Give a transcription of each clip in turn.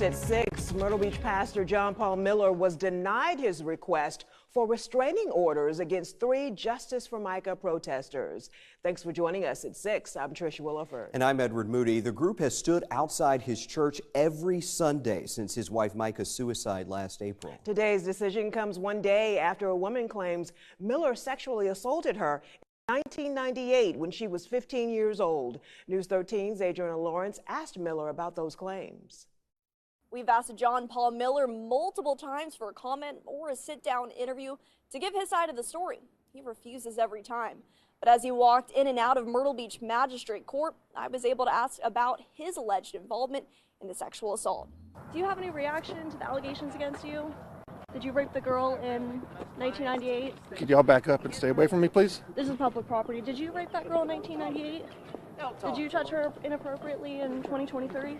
Next at 6, Myrtle Beach pastor John Paul Miller was denied his request for restraining orders against 3 Justice for Micah protesters. Thanks for joining us at 6. I'm Trish Williford. And I'm Edward Moody. The group has stood outside his church every Sunday since his wife Micah's suicide last April. Today's decision comes one day after a woman claims Miller sexually assaulted her in 1998 when she was 15 years old. News 13's Adriana Lawrence asked Miller about those claims. We've asked John Paul Miller multiple times for a comment or a sit-down interview to give his side of the story. He refuses every time. But as he walked in and out of Myrtle Beach Magistrate Court, I was able to ask about his alleged involvement in the sexual assault. Do you have any reaction to the allegations against you? Did you rape the girl in 1998? Could y'all back up and stay away from me, please? This is public property. Did you rape that girl in 1998? Did you touch her inappropriately in 2023?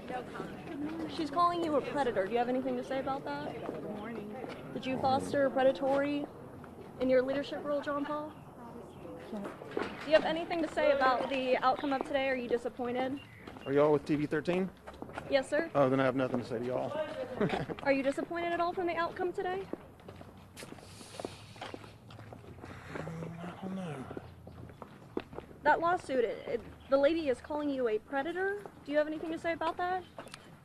She's calling you a predator. Do you have anything to say about that? Good morning. Did you foster predatory in your leadership role, John Paul? Do you have anything to say about the outcome of today? Are you disappointed? Are y'all with TV13? Yes, sir. Oh, then I have nothing to say to y'all. Are you disappointed at all from the outcome today? I don't know. That lawsuit, the lady is calling you a predator. Do you have anything to say about that?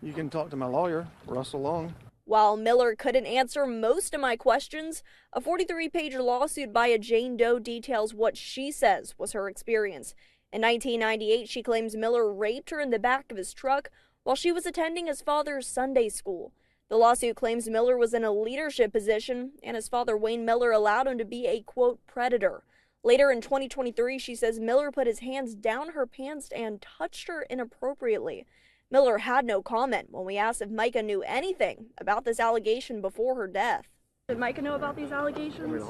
You can talk to my lawyer, Russell Long. While Miller couldn't answer most of my questions, a 43-page lawsuit by a Jane Doe details what she says was her experience. In 1998, she claims Miller raped her in the back of his truck while she was attending his father's Sunday school. The lawsuit claims Miller was in a leadership position and his father, Wayne Miller, allowed him to be a, quote, predator. Later in 2023, she says Miller put his hands down her pants and touched her inappropriately. Miller had no comment when we asked if Micah knew anything about this allegation before her death. Did Micah know about these allegations?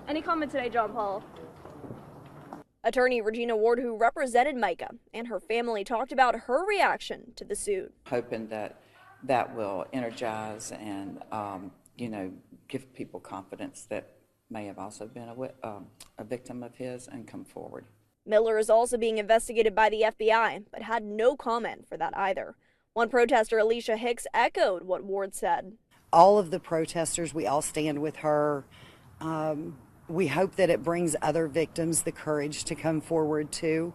Any comment today, John Paul? Attorney Regina Ward, who represented Micah and her family, talked about her reaction to the suit. Hoping that will energize and, give people confidence that may have also been a victim of his and come forward. Miller is also being investigated by the FBI, but had no comment for that either. One protester, Alicia Hicks, echoed what Ward said. All of the protesters, we all stand with her. We hope that it brings other victims the courage to come forward too,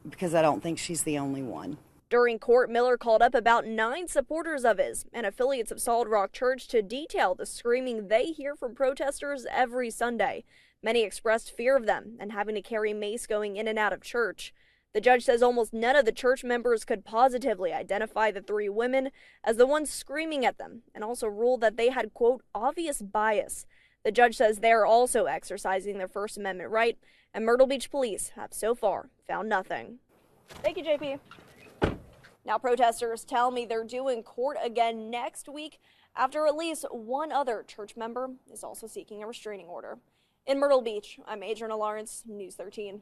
because I don't think she's the only one. During court, Miller called up about 9 supporters of his and affiliates of Solid Rock Church to detail the screaming they hear from protesters every Sunday. Many expressed fear of them and having to carry mace going in and out of church. The judge says almost none of the church members could positively identify the 3 women as the ones screaming at them, and also ruled that they had, quote, obvious bias. The judge says they are also exercising their First Amendment right, and Myrtle Beach police have so far found nothing. Thank you, JP. Now protesters tell me they're due in court again next week after at least one other church member is also seeking a restraining order. In Myrtle Beach, I'm Adriana Lawrence, News 13.